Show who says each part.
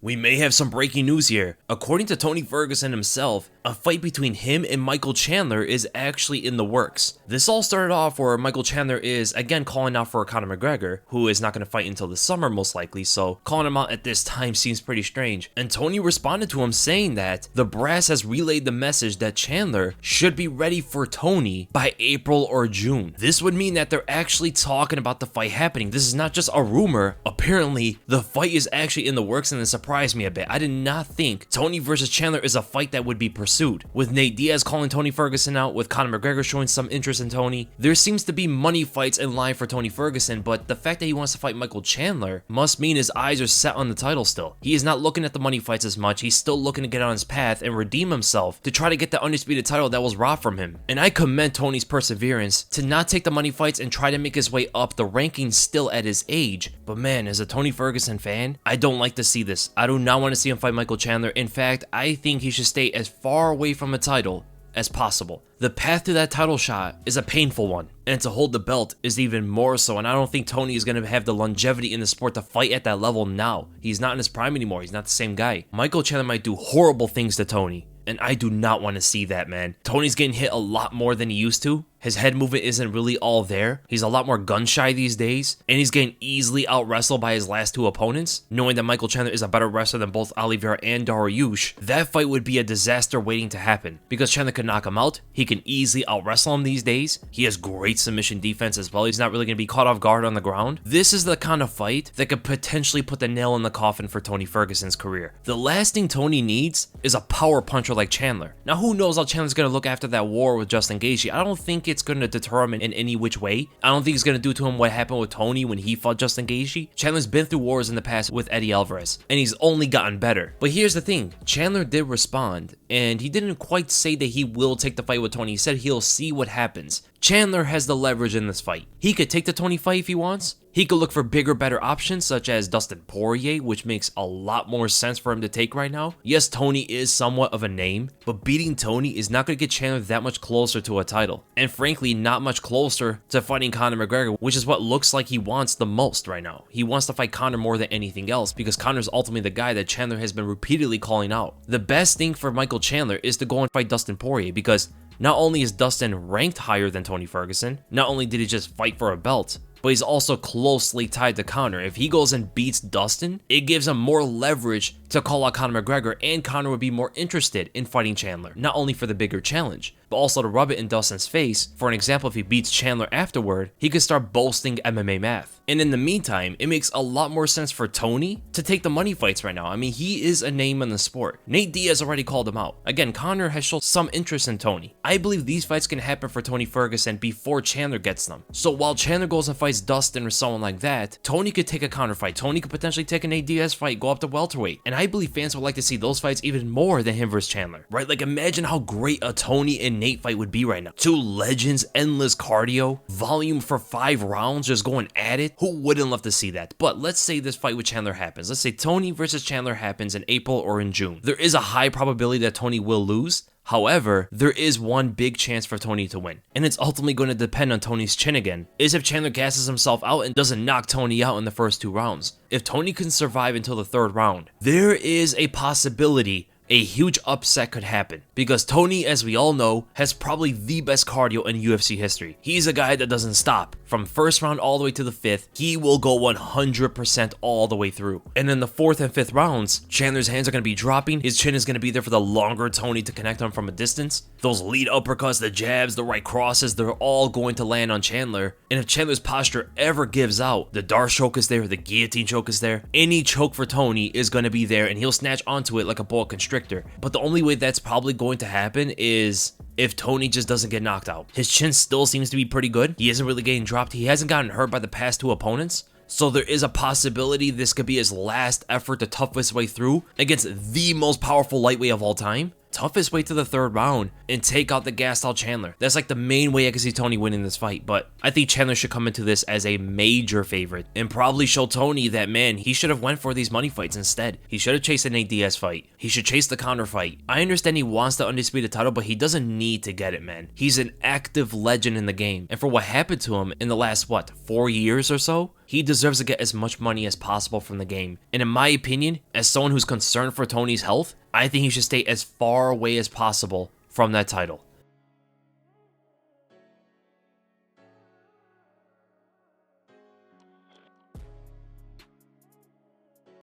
Speaker 1: We may have some breaking news here. According to Tony Ferguson himself, a fight between him and Michael Chandler is actually in the works. This all started off where Michael Chandler is again calling out for Conor McGregor, who is not going to fight until the summer most likely, so calling him out at this time seems pretty strange. And Tony responded to him saying that the brass has relayed the message that Chandler should be ready for Tony by April or June. This would mean that they're actually talking about the fight happening. This is not just a rumor. Apparently, the fight is actually in the works, and it surprised me a bit. I did not think Tony versus Chandler is a fight that would be pursued. With Nate Diaz calling Tony Ferguson out, with Conor McGregor showing some interest in Tony, there seems to be money fights in line for Tony Ferguson, but the fact that he wants to fight Michael Chandler must mean his eyes are set on the title still. He is not looking at the money fights as much. He's still looking to get on his path and redeem himself to try to get the undisputed title that was robbed from him. And I commend Tony's perseverance to not take the money fights and try to make his way up the rankings still at his age. But man, as a Tony Ferguson fan, I don't like to see this. I do not want to see him fight Michael Chandler. In fact, I think he should stay as far away from a title as possible. The path to that title shot is a painful one, and to hold the belt is even more so, and I don't think Tony is going to have the longevity in the sport to fight at that level now. He's not in his prime anymore. He's not the same guy. Michael Chandler might do horrible things to Tony, and I do not want to see that, man. Tony's getting hit a lot more than he used to. His head movement isn't really all there. He's a lot more gun shy these days, and he's getting easily out wrestled by his last two opponents. Knowing that Michael Chandler is a better wrestler than both Oliveira and Dariush, that fight would be a disaster waiting to happen, because Chandler could knock him out. He can easily out wrestle him these days. He has great submission defense as well. He's not really going to be caught off guard on the ground. This is the kind of fight that could potentially put the nail in the coffin for Tony Ferguson's career. The last thing Tony needs is a power puncher like Chandler. Now, who knows how Chandler's going to look after that war with Justin Gaethje. I don't think it's going to deter him in any which way. I don't think he's going to do to him what happened with Tony when he fought Justin Gaethje. Chandler's been through wars in the past with Eddie Alvarez, and he's only gotten better. But here's the thing. Chandler did respond, and he didn't quite say that he will take the fight with Tony. He said he'll see what happens. Chandler has the leverage in this fight. He could take the Tony fight if he wants. He could look for bigger, better options such as Dustin Poirier, which makes a lot more sense for him to take right now. Yes, Tony is somewhat of a name, but beating Tony is not going to get Chandler that much closer to a title. And frankly, not much closer to fighting Conor McGregor, which is what looks like he wants the most right now. He wants to fight Conor more than anything else because Conor's ultimately the guy that Chandler has been repeatedly calling out. The best thing for Michael Chandler is to go and fight Dustin Poirier because not only is Dustin ranked higher than Tony Ferguson, not only did he just fight for a belt, but he's also closely tied to Conor. If he goes and beats Dustin, it gives him more leverage to call out Conor McGregor, and Conor would be more interested in fighting Chandler, not only for the bigger challenge, but also to rub it in Dustin's face. For an example, if he beats Chandler afterward, he could start boasting MMA math. And in the meantime, it makes a lot more sense for Tony to take the money fights right now. I mean, he is a name in the sport. Nate Diaz already called him out. Again, Conor has shown some interest in Tony. I believe these fights can happen for Tony Ferguson before Chandler gets them. So while Chandler goes and fights Dustin or someone like that, Tony could take a Conor fight. Tony could potentially take a Nate Diaz fight, go up to welterweight. And I believe fans would like to see those fights even more than him versus Chandler, right? Like, imagine how great a Tony and Nate fight would be right now. Two legends, endless cardio, volume for 5 rounds, just going at it. Who wouldn't love to see that? But let's say this fight with Chandler happens. Let's say Tony versus Chandler happens in April or in June. There is a high probability that Tony will lose. However, there is one big chance for Tony to win, and it's ultimately going to depend on Tony's chin again, is if Chandler gasses himself out and doesn't knock Tony out in the first 2 rounds. If Tony can survive until the 3rd round, there is a possibility a huge upset could happen, because Tony, as we all know, has probably the best cardio in UFC history. He's a guy that doesn't stop. From 1st round all the way to the 5th, he will go 100% all the way through. And in the 4th and 5th rounds, Chandler's hands are going to be dropping, his chin is going to be there for the longer Tony to connect on from a distance. Those lead uppercuts, the jabs, the right crosses, they're all going to land on Chandler. And if Chandler's posture ever gives out, the Darce choke is there, the guillotine choke is there, any choke for Tony is going to be there, and he'll snatch onto it like a boa constrictor. But the only way that's probably going to happen is if Tony just doesn't get knocked out. His chin still seems to be pretty good. He isn't really getting dropped. He hasn't gotten hurt by the past 2 opponents. So there is a possibility this could be his last effort to tough his way through against the most powerful lightweight of all time. tough his way to the 3rd round and take out the gassed out Chandler. That's like the main way I can see Tony winning this fight, but I think Chandler should come into this as a major favorite and probably show Tony that, man, he should have went for these money fights instead. He should have chased an Nate Diaz fight. He should chase the Conor fight. I understand he wants the undisputed title, but he doesn't need to get it, man. He's an active legend in the game, and for what happened to him in the last, 4 years or so, he deserves to get as much money as possible from the game. And in my opinion, as someone who's concerned for Tony's health, I think he should stay as far away as possible from that title.